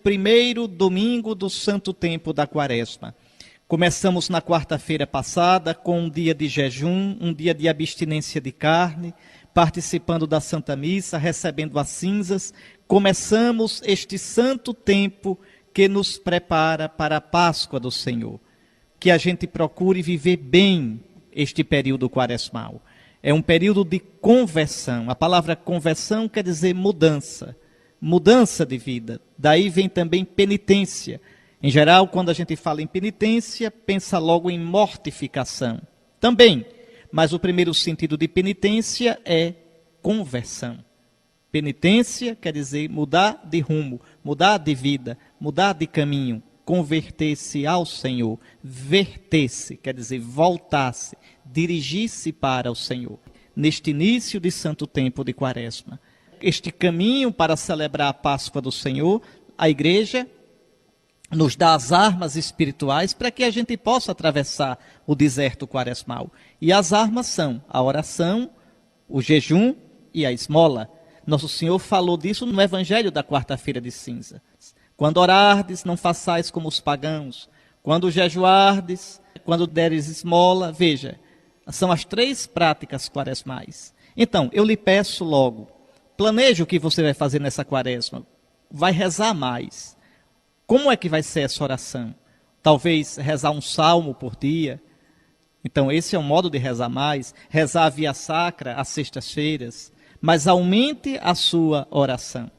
Primeiro domingo do Santo Tempo da Quaresma. Começamos na quarta-feira passada com um dia de jejum, um dia de abstinência de carne, participando da Santa Missa, recebendo as cinzas. Começamos este santo tempo que nos prepara para a Páscoa do Senhor. Que a gente procure viver bem este período quaresmal. É um período de conversão. A palavra conversão quer dizer mudança. Mudança de vida. Daí vem também penitência. Em geral, quando a gente fala em penitência, pensa logo em mortificação. Também, mas o primeiro sentido de penitência é conversão. Penitência quer dizer mudar de rumo, mudar de vida, mudar de caminho, converter-se ao Senhor, verter-se, quer dizer voltar-se, dirigir-se para o Senhor. Neste início de santo tempo de Quaresma, este caminho para celebrar a Páscoa do Senhor, a Igreja nos dá as armas espirituais para que a gente possa atravessar o deserto quaresmal. E as armas são a oração, o jejum e a esmola. Nosso Senhor falou disso no Evangelho da quarta-feira de cinzas. Quando orardes, não façais como os pagãos. Quando jejuardes, quando deres esmola, veja, são as 3 práticas quaresmais. Então, eu lhe peço logo, planeje o que você vai fazer nessa quaresma. Vai rezar mais. Como é que vai ser essa oração? Talvez rezar um salmo por dia. Então, esse é um modo de rezar mais. Rezar a via sacra às sextas-feiras. Mas aumente a sua oração.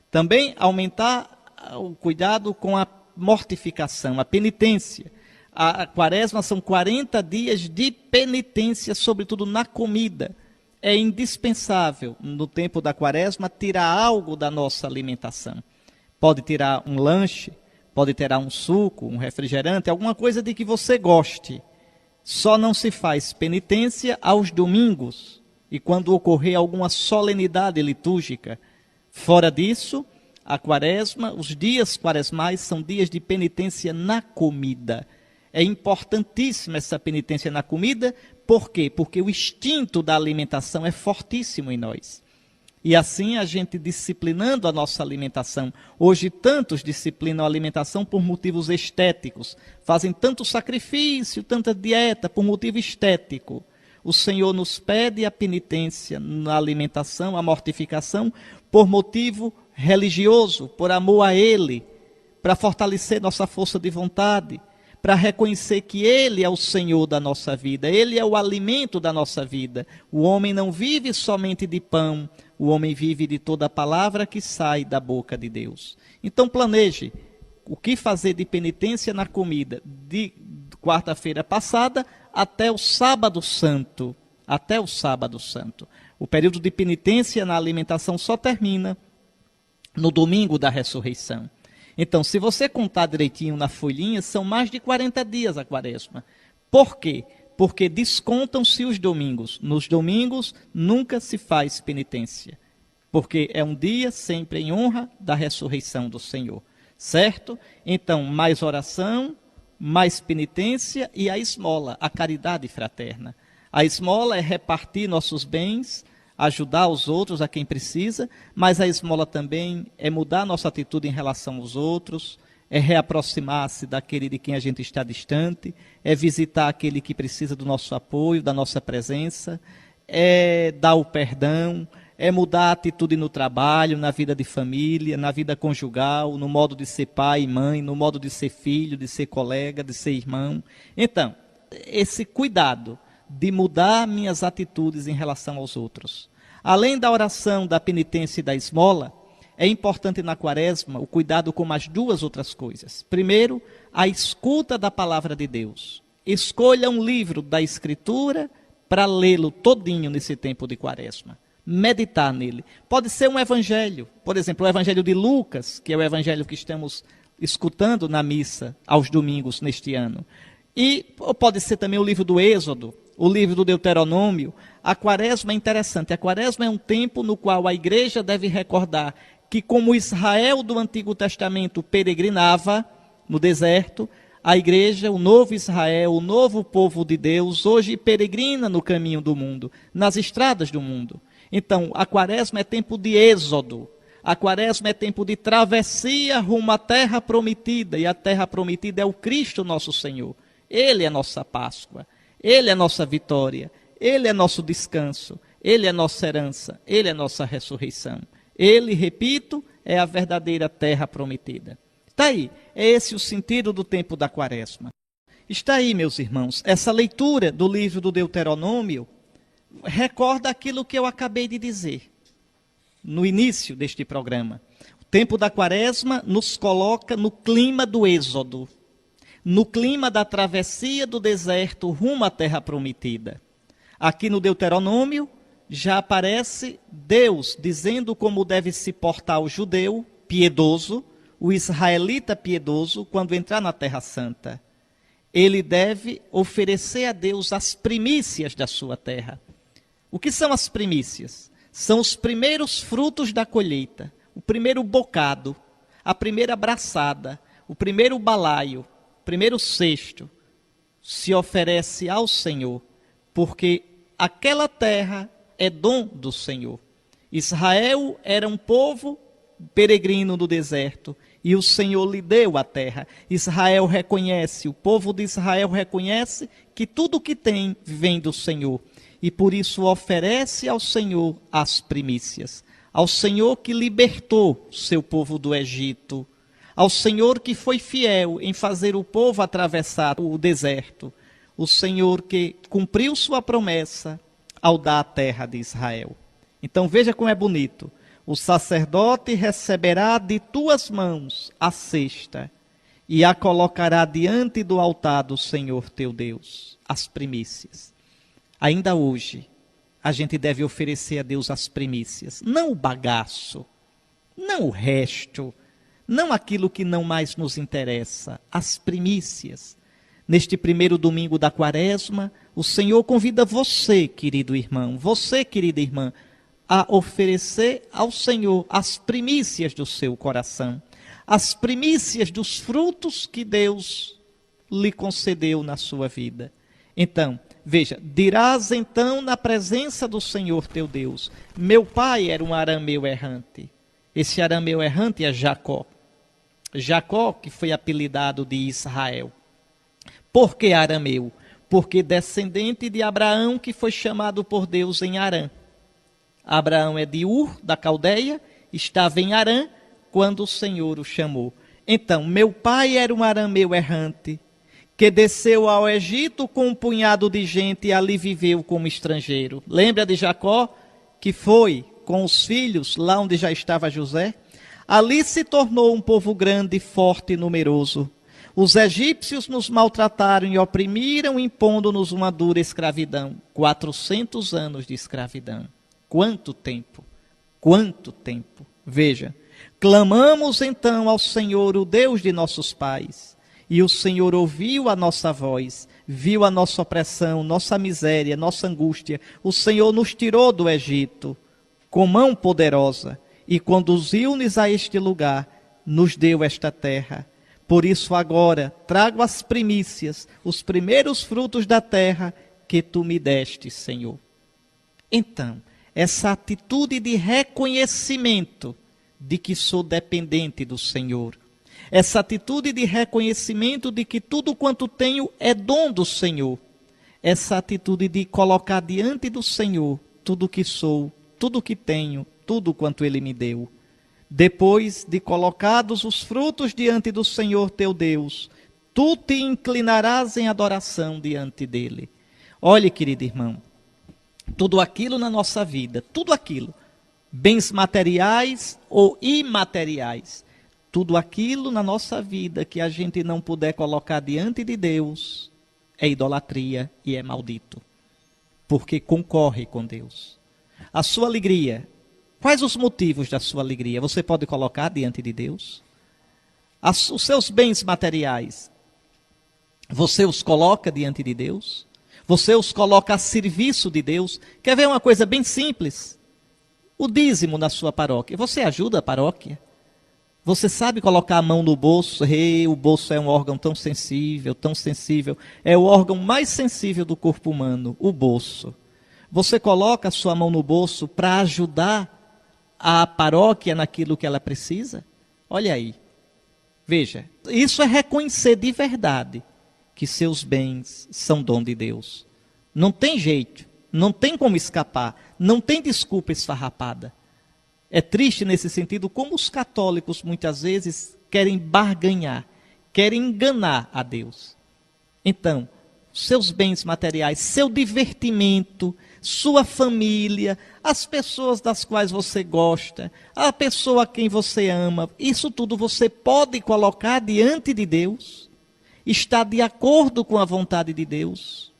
Também aumentar o cuidado com a mortificação, a penitência. A quaresma são 40 dias de penitência, sobretudo na comida. É indispensável, no tempo da quaresma, tirar algo da nossa alimentação. Pode tirar um lanche, pode tirar um suco, um refrigerante, alguma coisa de que você goste. Só não se faz penitência aos domingos e quando ocorrer alguma solenidade litúrgica. Fora disso, a quaresma, os dias quaresmais são dias de penitência na comida. É importantíssima essa penitência na comida, por quê? Porque o instinto da alimentação é fortíssimo em nós. E assim a gente disciplinando a nossa alimentação. Hoje tantos disciplinam a alimentação por motivos estéticos. Fazem tanto sacrifício, tanta dieta por motivo estético. O Senhor nos pede a penitência na alimentação, a mortificação, por motivo religioso, por amor a Ele, para fortalecer nossa força de vontade, para reconhecer que Ele é o Senhor da nossa vida, Ele é o alimento da nossa vida. O homem não vive somente de pão, o homem vive de toda a palavra que sai da boca de Deus. Então planeje o que fazer de penitência na comida de quarta-feira passada até o sábado santo. Até o sábado santo. O período de penitência na alimentação só termina no domingo da ressurreição. Então, se você contar direitinho na folhinha, são mais de 40 dias a quaresma. Por quê? Porque descontam-se os domingos. Nos domingos nunca se faz penitência. Porque é um dia sempre em honra da ressurreição do Senhor. Certo? Então, mais oração, mais penitência e a esmola, a caridade fraterna. A esmola é repartir nossos bens, ajudar os outros, a quem precisa, mas a esmola também é mudar nossa atitude em relação aos outros, é reaproximar-se daquele de quem a gente está distante, é visitar aquele que precisa do nosso apoio, da nossa presença, é dar o perdão, é mudar a atitude no trabalho, na vida de família, na vida conjugal, no modo de ser pai e mãe, no modo de ser filho, de ser colega, de ser irmão. Então, esse cuidado de mudar minhas atitudes em relação aos outros. Além da oração, da penitência e da esmola, é importante na quaresma o cuidado com mais 2 outras coisas. Primeiro, a escuta da palavra de Deus. Escolha um livro da Escritura para lê-lo todinho nesse tempo de quaresma. Meditar nele. Pode ser um evangelho, por exemplo, o evangelho de Lucas, que é o evangelho que estamos escutando na missa aos domingos neste ano. E pode ser também o livro do Êxodo, o livro do Deuteronômio. A quaresma é interessante. A quaresma é um tempo no qual a igreja deve recordar que, como Israel do Antigo Testamento peregrinava no deserto, a igreja, o novo Israel, o novo povo de Deus, hoje peregrina no caminho do mundo, nas estradas do mundo. Então, a quaresma é tempo de êxodo. A quaresma é tempo de travessia rumo à terra prometida, e a terra prometida é o Cristo nosso Senhor. Ele é nossa Páscoa, Ele é nossa vitória, Ele é nosso descanso, Ele é nossa herança, Ele é nossa ressurreição. Ele, repito, é a verdadeira terra prometida. Está aí, é esse o sentido do tempo da quaresma. Está aí, meus irmãos, essa leitura do livro do Deuteronômio recorda aquilo que eu acabei de dizer no início deste programa. O tempo da quaresma nos coloca no clima do êxodo, no clima da travessia do deserto rumo à terra prometida. Aqui no Deuteronômio já aparece Deus dizendo como deve se portar o judeu piedoso, o israelita piedoso, quando entrar na Terra Santa. Ele deve oferecer a Deus as primícias da sua terra. O que são as primícias? São os primeiros frutos da colheita, o primeiro bocado, a primeira braçada, o primeiro balaio, o primeiro cesto, se oferece ao Senhor, porque aquela terra é dom do Senhor. Israel era um povo peregrino no deserto, e o Senhor lhe deu a terra. Israel reconhece, o povo de Israel reconhece que tudo o que tem vem do Senhor. E por isso oferece ao Senhor as primícias. Ao Senhor que libertou seu povo do Egito. Ao Senhor que foi fiel em fazer o povo atravessar o deserto. O Senhor que cumpriu sua promessa ao dar a terra de Israel. Então veja como é bonito. O sacerdote receberá de tuas mãos a cesta e a colocará diante do altar do Senhor teu Deus, as primícias. Ainda hoje, a gente deve oferecer a Deus as primícias, não o bagaço, não o resto, não aquilo que não mais nos interessa, as primícias. Neste primeiro domingo da quaresma, o Senhor convida você, querido irmão, você, querida irmã, a oferecer ao Senhor as primícias do seu coração, as primícias dos frutos que Deus lhe concedeu na sua vida. Então, veja, dirás então na presença do Senhor teu Deus, meu pai era um arameu errante. Esse arameu errante é Jacó. Jacó, que foi apelidado de Israel. Por que arameu? Porque descendente de Abraão, que foi chamado por Deus em Harã. Abraão é de Ur, da Caldeia, estava em Harã quando o Senhor o chamou. Então, meu pai era um arameu errante, que desceu ao Egito com um punhado de gente e ali viveu como estrangeiro. Lembra de Jacó, que foi com os filhos lá onde já estava José? Ali se tornou um povo grande, forte e numeroso. Os egípcios nos maltrataram e oprimiram, impondo-nos uma dura escravidão. 400 anos de escravidão. Quanto tempo? Quanto tempo? Veja, clamamos então ao Senhor, o Deus de nossos pais, e o Senhor ouviu a nossa voz, viu a nossa opressão, nossa miséria, nossa angústia. O Senhor nos tirou do Egito com mão poderosa e conduziu-nos a este lugar, nos deu esta terra. Por isso agora trago as primícias, os primeiros frutos da terra que tu me deste, Senhor. Então, essa atitude de reconhecimento de que sou dependente do Senhor. Essa atitude de reconhecimento de que tudo quanto tenho é dom do Senhor. Essa atitude de colocar diante do Senhor tudo o que sou, tudo o que tenho, tudo quanto Ele me deu. Depois de colocados os frutos diante do Senhor teu Deus, tu te inclinarás em adoração diante dEle. Olhe, querido irmão, tudo aquilo na nossa vida, tudo aquilo, bens materiais ou imateriais, tudo aquilo na nossa vida que a gente não puder colocar diante de Deus, é idolatria e é maldito, porque concorre com Deus. A sua alegria, quais os motivos da sua alegria? Você pode colocar diante de Deus? Os seus bens materiais, você os coloca diante de Deus? Você os coloca a serviço de Deus? Quer ver uma coisa bem simples? O dízimo na sua paróquia. Você ajuda a paróquia? Você sabe colocar a mão no bolso? O bolso é um órgão tão sensível, tão sensível. É o órgão mais sensível do corpo humano, o bolso. Você coloca a sua mão no bolso para ajudar a paróquia naquilo que ela precisa? Olha aí. Veja, isso é reconhecer de verdade que seus bens são dom de Deus. Não tem jeito, não tem como escapar, não tem desculpa esfarrapada. É triste nesse sentido como os católicos muitas vezes querem barganhar, querem enganar a Deus. Então, seus bens materiais, seu divertimento, sua família, as pessoas das quais você gosta, a pessoa a quem você ama, isso tudo você pode colocar diante de Deus? Está de acordo com a vontade de Deus?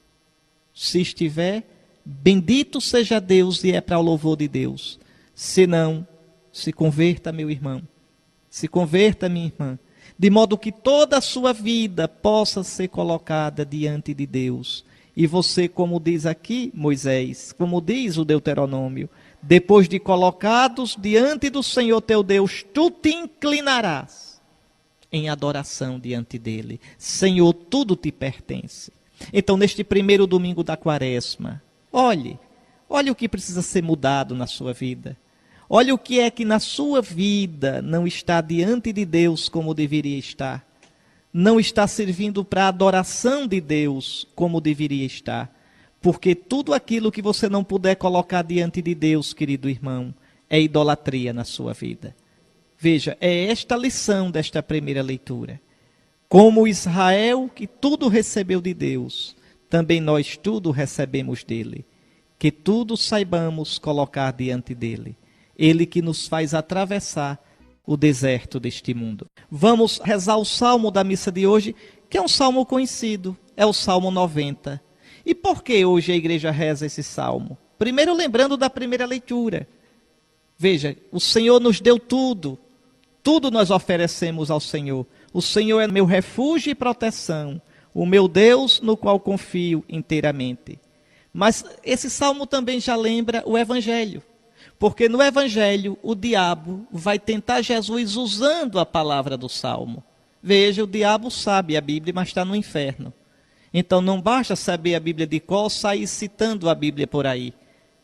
Se estiver, bendito seja Deus e é para o louvor de Deus. Se não, se converta, meu irmão. Se converta, minha irmã. De modo que toda a sua vida possa ser colocada diante de Deus. E você, como diz aqui Moisés, como diz o Deuteronômio, depois de colocados diante do Senhor teu Deus, tu te inclinarás em adoração diante dele. Senhor, tudo te pertence. Então, neste primeiro domingo da quaresma, olhe o que precisa ser mudado na sua vida. Olha o que é que na sua vida não está diante de Deus como deveria estar. Não está servindo para a adoração de Deus como deveria estar. Porque tudo aquilo que você não puder colocar diante de Deus, querido irmão, é idolatria na sua vida. Veja, é esta lição desta primeira leitura. Como Israel, que tudo recebeu de Deus, também nós tudo recebemos dele. Que tudo saibamos colocar diante dele. Ele que nos faz atravessar o deserto deste mundo. Vamos rezar o salmo da missa de hoje, que é um salmo conhecido, é o Salmo 90. E por que hoje a igreja reza esse salmo? Primeiro lembrando da primeira leitura. Veja, o Senhor nos deu tudo, tudo nós oferecemos ao Senhor. O Senhor é meu refúgio e proteção, o meu Deus no qual confio inteiramente. Mas esse salmo também já lembra o Evangelho. Porque no Evangelho, o diabo vai tentar Jesus usando a palavra do Salmo. Veja, o diabo sabe a Bíblia, mas está no inferno. Então não basta saber a Bíblia de cor, sair citando a Bíblia por aí.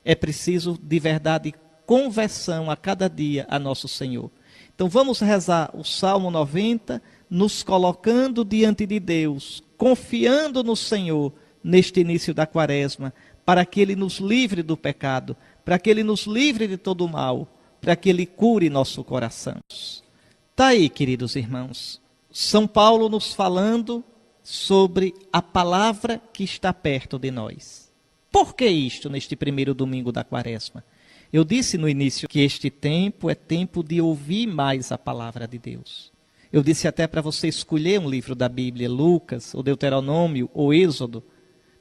É preciso, de verdade, conversão a cada dia a nosso Senhor. Então vamos rezar o Salmo 90, nos colocando diante de Deus, confiando no Senhor neste início da quaresma, para que Ele nos livre do pecado, para que Ele nos livre de todo o mal, para que Ele cure nosso coração. Está aí, queridos irmãos, São Paulo nos falando sobre a palavra que está perto de nós. Por que isto neste primeiro domingo da quaresma? Eu disse no início que este tempo é tempo de ouvir mais a palavra de Deus. Eu disse até para você escolher um livro da Bíblia, Lucas, ou Deuteronômio, ou Êxodo.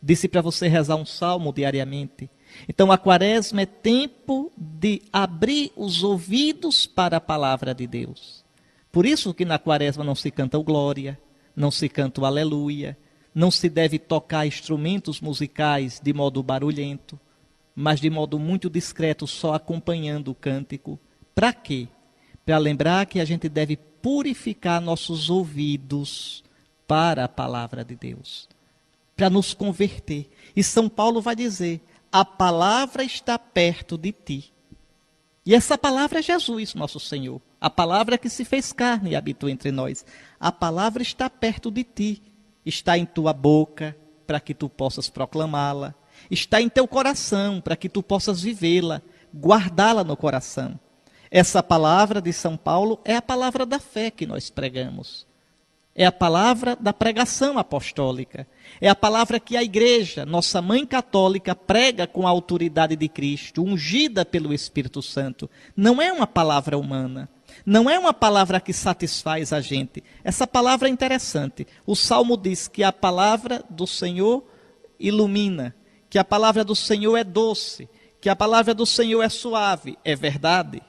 Disse para você rezar um salmo diariamente. Então a quaresma é tempo de abrir os ouvidos para a palavra de Deus. Por isso que na quaresma não se canta o glória, não se canta o aleluia, não se deve tocar instrumentos musicais de modo barulhento, mas de modo muito discreto, só acompanhando o cântico. Para quê? Para lembrar que a gente deve purificar nossos ouvidos para a palavra de Deus, para nos converter. E São Paulo vai dizer, a palavra está perto de ti. E essa palavra é Jesus, nosso Senhor. A palavra que se fez carne e habitou entre nós. A palavra está perto de ti. Está em tua boca, para que tu possas proclamá-la. Está em teu coração, para que tu possas vivê-la, guardá-la no coração. Essa palavra de São Paulo é a palavra da fé que nós pregamos. É a palavra da pregação apostólica. É a palavra que a igreja, nossa mãe católica, prega com a autoridade de Cristo, ungida pelo Espírito Santo. Não é uma palavra humana. Não é uma palavra que satisfaz a gente. Essa palavra é interessante. O Salmo diz que a palavra do Senhor ilumina, que a palavra do Senhor é doce, que a palavra do Senhor é suave. É verdade,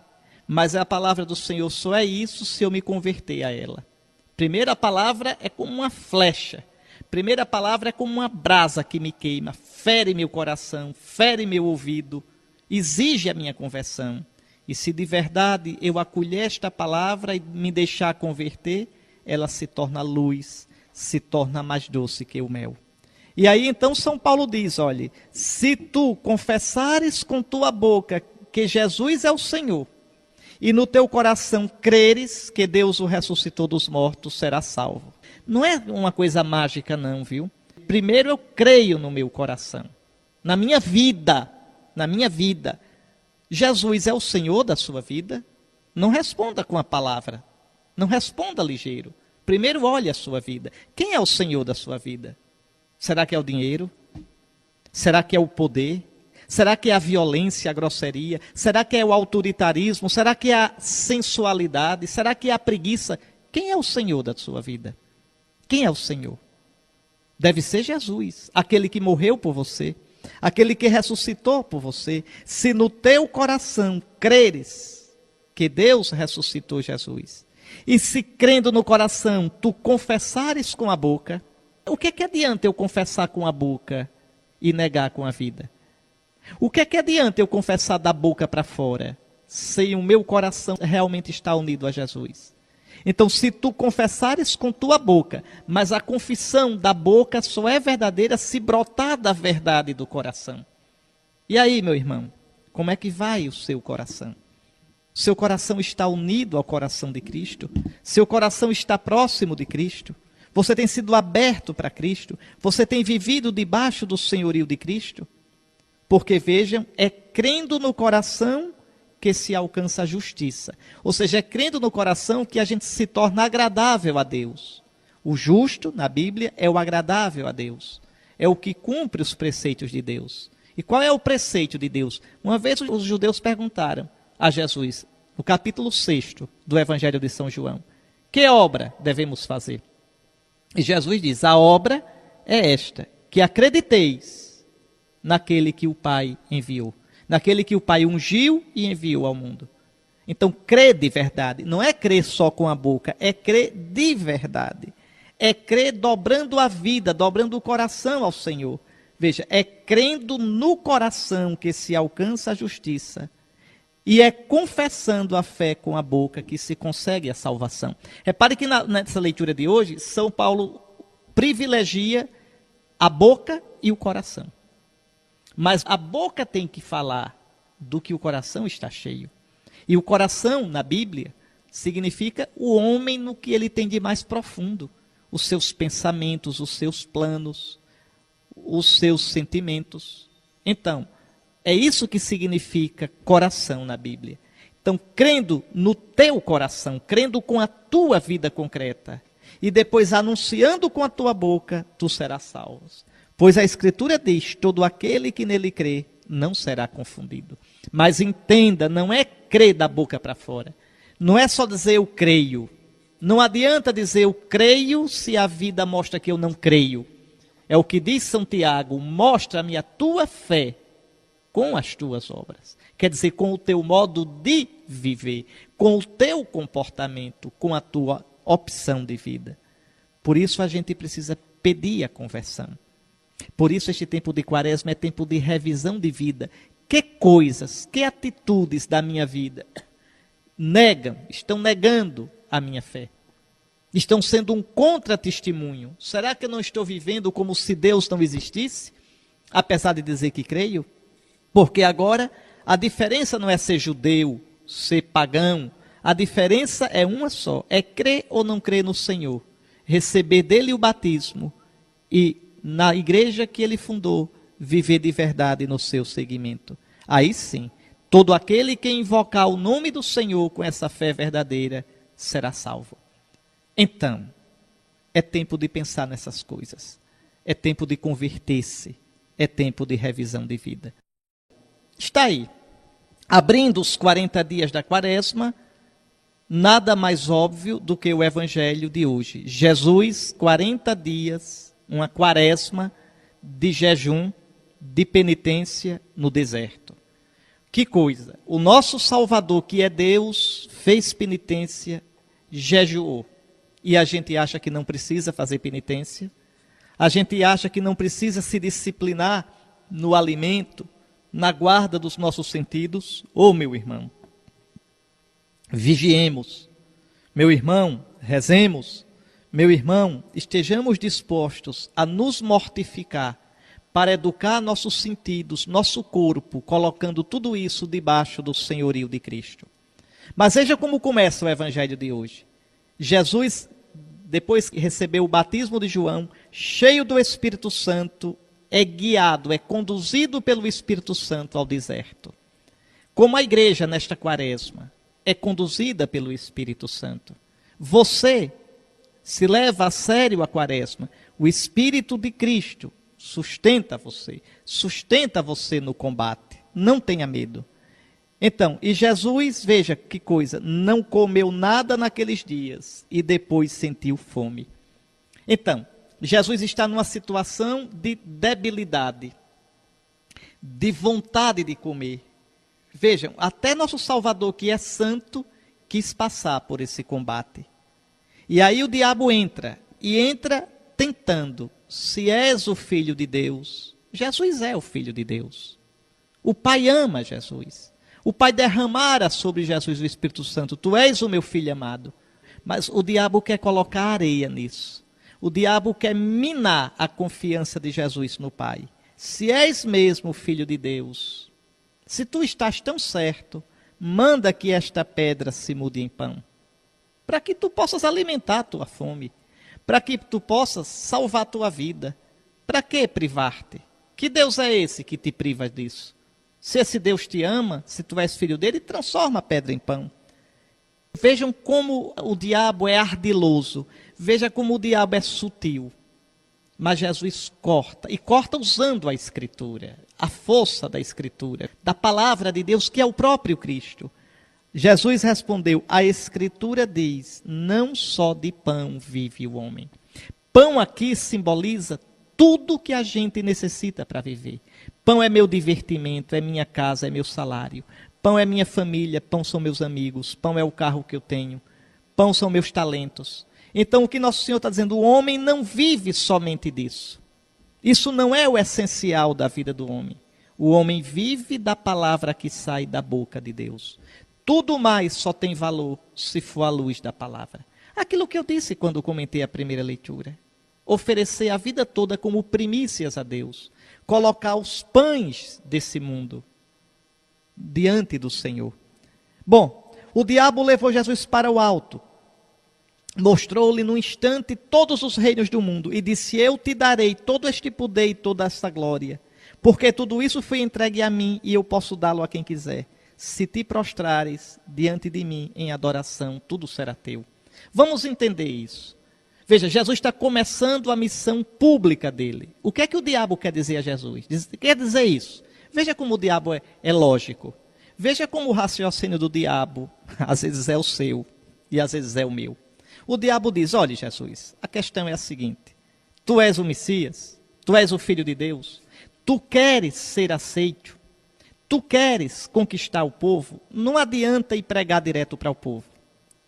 mas a palavra do Senhor só é isso se eu me converter a ela. Primeira palavra é como uma flecha. Primeira palavra é como uma brasa que me queima, fere meu coração, fere meu ouvido, exige a minha conversão. E se de verdade eu acolher esta palavra e me deixar converter, ela se torna luz, se torna mais doce que o mel. E aí então São Paulo diz, olha, se tu confessares com tua boca que Jesus é o Senhor, e no teu coração creres que Deus o ressuscitou dos mortos, será salvo. Não é uma coisa mágica não, viu? Primeiro eu creio no meu coração, na minha vida, Jesus é o Senhor da sua vida? Não responda com a palavra, não responda ligeiro. Primeiro olhe a sua vida. Quem é o Senhor da sua vida? Será que é o dinheiro? Será que é o poder? Será que é a violência, a grosseria? Será que é o autoritarismo? Será que é a sensualidade? Será que é a preguiça? Quem é o Senhor da sua vida? Quem é o Senhor? Deve ser Jesus, aquele que morreu por você, aquele que ressuscitou por você. Se no teu coração creres que Deus ressuscitou Jesus, e se crendo no coração tu confessares com a boca, o que é que adianta eu confessar com a boca e negar com a vida? O que é que adianta eu confessar da boca para fora, se o meu coração realmente está unido a Jesus? Então, se tu confessares com tua boca, mas a confissão da boca só é verdadeira se brotar da verdade do coração. E aí, meu irmão, como é que vai o seu coração? Seu coração está unido ao coração de Cristo? Seu coração está próximo de Cristo? Você tem sido aberto para Cristo? Você tem vivido debaixo do senhorio de Cristo? Porque, vejam, é crendo no coração que se alcança a justiça. Ou seja, é crendo no coração que a gente se torna agradável a Deus. O justo, na Bíblia, é o agradável a Deus. É o que cumpre os preceitos de Deus. E qual é o preceito de Deus? Uma vez os judeus perguntaram a Jesus, no capítulo 6 do Evangelho de São João, que obra devemos fazer? E Jesus diz, a obra é esta, que acrediteis naquele que o Pai enviou, naquele que o Pai ungiu e enviou ao mundo. Então, crer de verdade, não é crer só com a boca, é crer de verdade. É crer dobrando a vida, dobrando o coração ao Senhor. Veja, é crendo no coração que se alcança a justiça. E é confessando a fé com a boca que se consegue a salvação. Repare que nessa leitura de hoje, São Paulo privilegia a boca e o coração. Mas a boca tem que falar do que o coração está cheio. E o coração, na Bíblia, significa o homem no que ele tem de mais profundo. Os seus pensamentos, os seus planos, os seus sentimentos. Então, é isso que significa coração na Bíblia. Então, crendo no teu coração, crendo com a tua vida concreta, e depois anunciando com a tua boca, tu serás salvo. Pois a Escritura diz, todo aquele que nele crê, não será confundido. Mas entenda, não é crer da boca para fora. Não é só dizer eu creio. Não adianta dizer eu creio se a vida mostra que eu não creio. É o que diz São Tiago, mostra-me a tua fé com as tuas obras. Quer dizer, com o teu modo de viver, com o teu comportamento, com a tua opção de vida. Por isso a gente precisa pedir a conversão. Por isso este tempo de Quaresma é tempo de revisão de vida. Que coisas, que atitudes da minha vida estão negando a minha fé? Estão sendo um contra-testemunho. Será que eu não estou vivendo como se Deus não existisse? Apesar de dizer que creio? Porque agora a diferença não é ser judeu, ser pagão. A diferença é uma só, é crer ou não crer no Senhor. Receber dele o batismo e na igreja que ele fundou, viver de verdade no seu seguimento. Aí sim, todo aquele que invocar o nome do Senhor com essa fé verdadeira será salvo. Então, é tempo de pensar nessas coisas. É tempo de converter-se. É tempo de revisão de vida. Está aí, abrindo os 40 dias da Quaresma, nada mais óbvio do que o Evangelho de hoje. Jesus, 40 dias, uma Quaresma de jejum, de penitência no deserto. Que coisa! O nosso Salvador, que é Deus, fez penitência, jejuou. E a gente acha que não precisa fazer penitência? A gente acha que não precisa se disciplinar no alimento, na guarda dos nossos sentidos? Oh, meu irmão, vigiemos. Meu irmão, rezemos. Meu irmão, estejamos dispostos a nos mortificar para educar nossos sentidos, nosso corpo, colocando tudo isso debaixo do senhorio de Cristo. Mas veja como começa o evangelho de hoje. Jesus, depois que recebeu o batismo de João, cheio do Espírito Santo, é guiado, é conduzido pelo Espírito Santo ao deserto. Como a igreja nesta quaresma é conduzida pelo Espírito Santo. Você se leva a sério a quaresma. O Espírito de Cristo sustenta você no combate. Não tenha medo. Então, e Jesus, veja que coisa, não comeu nada naqueles dias e depois sentiu fome. Então, Jesus está numa situação de debilidade, de vontade de comer. Vejam, até nosso Salvador, que é santo, quis passar por esse combate. E aí o diabo entra tentando. Se és o Filho de Deus, Jesus é o Filho de Deus. O Pai ama Jesus. O Pai derramara sobre Jesus o Espírito Santo. Tu és o meu filho amado. Mas o diabo quer colocar areia nisso. O diabo quer minar a confiança de Jesus no Pai. Se és mesmo filho de Deus, se tu estás tão certo, manda que esta pedra se mude em pão. Para que tu possas alimentar a tua fome. Para que tu possas salvar a tua vida. Para que privar-te? Que Deus é esse que te priva disso? Se esse Deus te ama, se tu és filho dele, transforma a pedra em pão. Vejam como o diabo é ardiloso. Veja como o diabo é sutil. Mas Jesus corta, e corta usando a Escritura, a força da Escritura, da palavra de Deus, que é o próprio Cristo. Jesus respondeu, a Escritura diz, não só de pão vive o homem. Pão aqui simboliza tudo que a gente necessita para viver. Pão é meu divertimento, é minha casa, é meu salário. Pão é minha família, pão são meus amigos, pão é o carro que eu tenho, pão são meus talentos. Então o que Nosso Senhor está dizendo, o homem não vive somente disso. Isso não é o essencial da vida do homem. O homem vive da palavra que sai da boca de Deus. Tudo mais só tem valor se for à luz da palavra. Aquilo que eu disse quando comentei a primeira leitura. Oferecer a vida toda como primícias a Deus. Colocar os pães desse mundo diante do Senhor. Bom, o diabo levou Jesus para o alto. Mostrou-lhe no instante todos os reinos do mundo e disse, eu te darei todo este poder e toda esta glória, porque tudo isso foi entregue a mim e eu posso dá-lo a quem quiser. Se te prostrares diante de mim em adoração, tudo será teu. Vamos entender isso. Veja, Jesus está começando a missão pública dele. O que é que o diabo quer dizer a Jesus? Quer dizer isso. Veja como o diabo é lógico. Veja como o raciocínio do diabo, às vezes é o seu e às vezes é o meu. O diabo diz, olha Jesus, a questão é a seguinte. Tu és o Messias, tu és o Filho de Deus, tu queres ser aceito, tu queres conquistar o povo, não adianta ir pregar direto para o povo.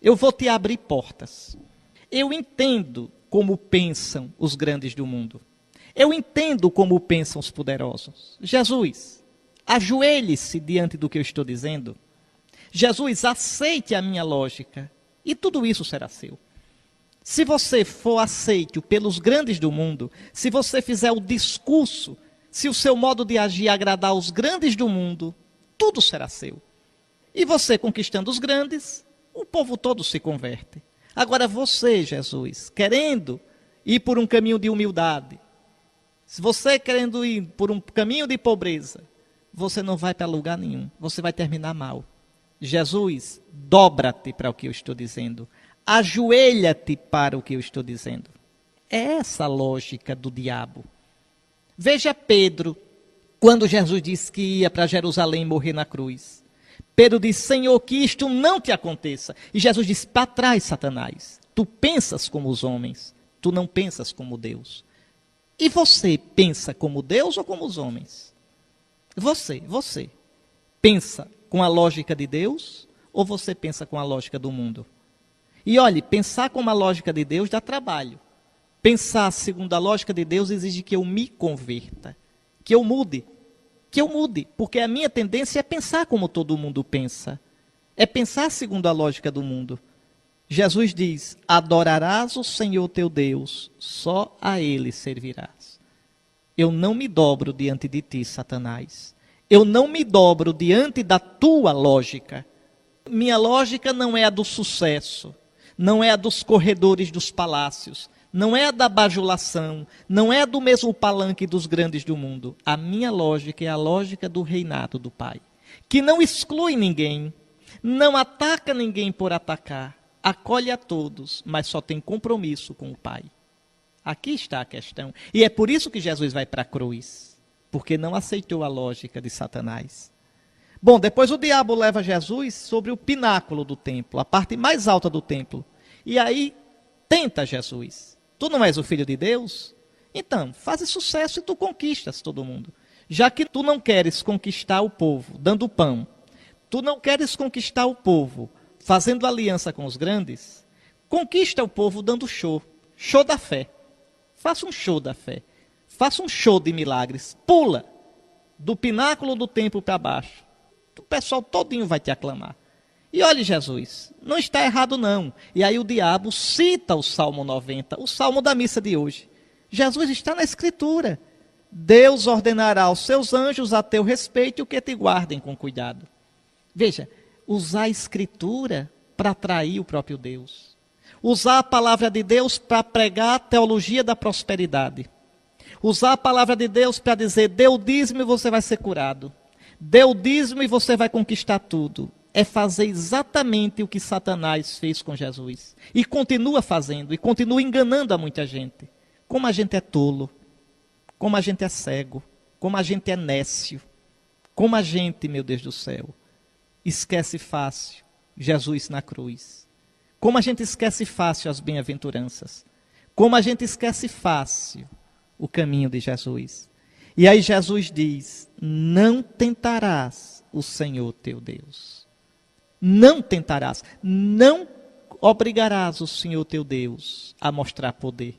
Eu vou te abrir portas. Eu entendo como pensam os grandes do mundo. Eu entendo como pensam os poderosos. Jesus, ajoelhe-se diante do que eu estou dizendo. Jesus, aceite a minha lógica e tudo isso será seu. Se você for aceito pelos grandes do mundo, se você fizer o discurso, se o seu modo de agir agradar os grandes do mundo, tudo será seu. E você conquistando os grandes, o povo todo se converte. Agora você, Jesus, querendo ir por um caminho de humildade, se você querendo ir por um caminho de pobreza, você não vai para lugar nenhum, você vai terminar mal. Jesus, dobra-te para o que eu estou dizendo. Ajoelha-te para o que eu estou dizendo. É essa a lógica do diabo. Veja Pedro, quando Jesus disse que ia para Jerusalém morrer na cruz. Pedro disse, Senhor, que isto não te aconteça. E Jesus disse, para trás, Satanás. Tu pensas como os homens, tu não pensas como Deus. E você pensa como Deus ou como os homens? Você pensa com a lógica de Deus ou você pensa com a lógica do mundo? E olhe, pensar com a lógica de Deus dá trabalho. Pensar segundo a lógica de Deus exige que eu me converta, que eu mude, porque a minha tendência é pensar como todo mundo pensa, é pensar segundo a lógica do mundo. Jesus diz, adorarás o Senhor teu Deus, só a Ele servirás. Eu não me dobro diante de ti, Satanás. Eu não me dobro diante da tua lógica. Minha lógica não é a do sucesso, não é a dos corredores dos palácios, não é a da bajulação, não é a do mesmo palanque dos grandes do mundo. A minha lógica é a lógica do reinado do Pai, que não exclui ninguém, não ataca ninguém por atacar, acolhe a todos, mas só tem compromisso com o Pai. Aqui está a questão. E é por isso que Jesus vai para a cruz, porque não aceitou a lógica de Satanás. Bom, depois o diabo leva Jesus sobre o pináculo do templo, a parte mais alta do templo. E aí tenta Jesus. Tu não és o filho de Deus? Então, faz sucesso e tu conquistas todo mundo. Já que tu não queres conquistar o povo dando pão, tu não queres conquistar o povo fazendo aliança com os grandes, conquista o povo dando show da fé. Faça um show da fé. Faça um show de milagres. Pula do pináculo do templo para baixo. O pessoal todinho vai te aclamar. E olhe, Jesus, não está errado não. E aí o diabo cita o Salmo 90, o Salmo da missa de hoje. Jesus está na Escritura. Deus ordenará aos seus anjos a teu respeito e que te guardem com cuidado. Veja, usar a Escritura para atrair o próprio Deus. Usar a palavra de Deus para pregar a teologia da prosperidade. Usar a palavra de Deus para dizer, dê o dízimo e você vai ser curado. Dê o dízimo e você vai conquistar tudo. É fazer exatamente o que Satanás fez com Jesus. E continua fazendo, e continua enganando a muita gente. Como a gente é tolo, como a gente é cego, como a gente é nécio, como a gente, meu Deus do céu, esquece fácil Jesus na cruz. Como a gente esquece fácil as bem-aventuranças. Como a gente esquece fácil o caminho de Jesus. E aí Jesus diz, não tentarás o Senhor teu Deus. Não tentarás, não obrigarás o Senhor teu Deus a mostrar poder.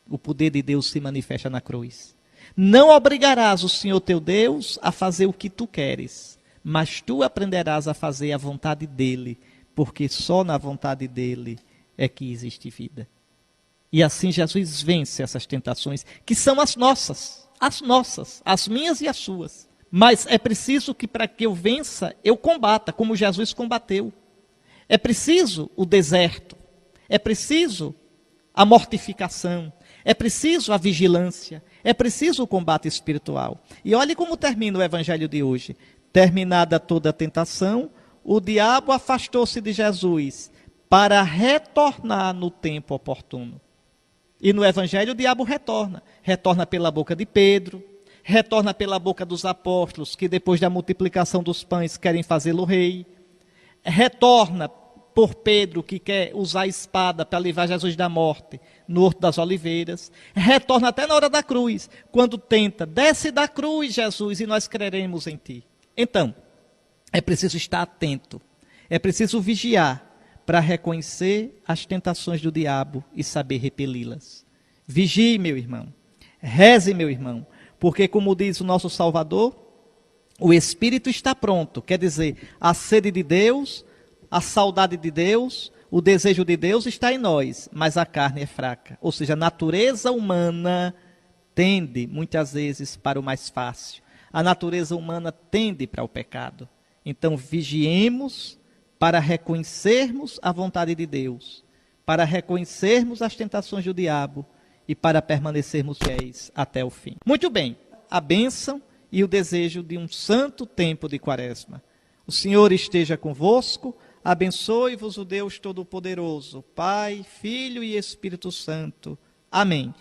O poder de Deus se manifesta na cruz. Não obrigarás o Senhor teu Deus a fazer o que tu queres, mas tu aprenderás a fazer a vontade dele, porque só na vontade dele é que existe vida. E assim Jesus vence essas tentações, que são as nossas, as minhas e as suas. Mas é preciso que para que eu vença, eu combata, como Jesus combateu. É preciso o deserto, é preciso a mortificação, é preciso a vigilância, é preciso o combate espiritual. E olhe como termina o evangelho de hoje. Terminada toda a tentação, o diabo afastou-se de Jesus para retornar no tempo oportuno. E no evangelho o diabo retorna pela boca de Pedro, retorna pela boca dos apóstolos, que depois da multiplicação dos pães querem fazê-lo rei, retorna por Pedro, que quer usar a espada para livrar Jesus da morte, no Horto das Oliveiras, retorna até na hora da cruz, quando tenta, desce da cruz, Jesus, e nós creremos em ti. Então, é preciso estar atento, é preciso vigiar, para reconhecer as tentações do diabo e saber repeli-las. Vigie, meu irmão, reze, meu irmão, porque como diz o nosso Salvador, o Espírito está pronto, quer dizer, a sede de Deus, a saudade de Deus, o desejo de Deus está em nós, mas a carne é fraca. Ou seja, a natureza humana tende, muitas vezes, para o mais fácil. A natureza humana tende para o pecado. Então, vigiemos para reconhecermos a vontade de Deus, para reconhecermos as tentações do diabo e para permanecermos fiéis até o fim. Muito bem, a bênção e o desejo de um santo tempo de Quaresma. O Senhor esteja convosco, abençoe-vos o Deus Todo-Poderoso, Pai, Filho e Espírito Santo. Amém.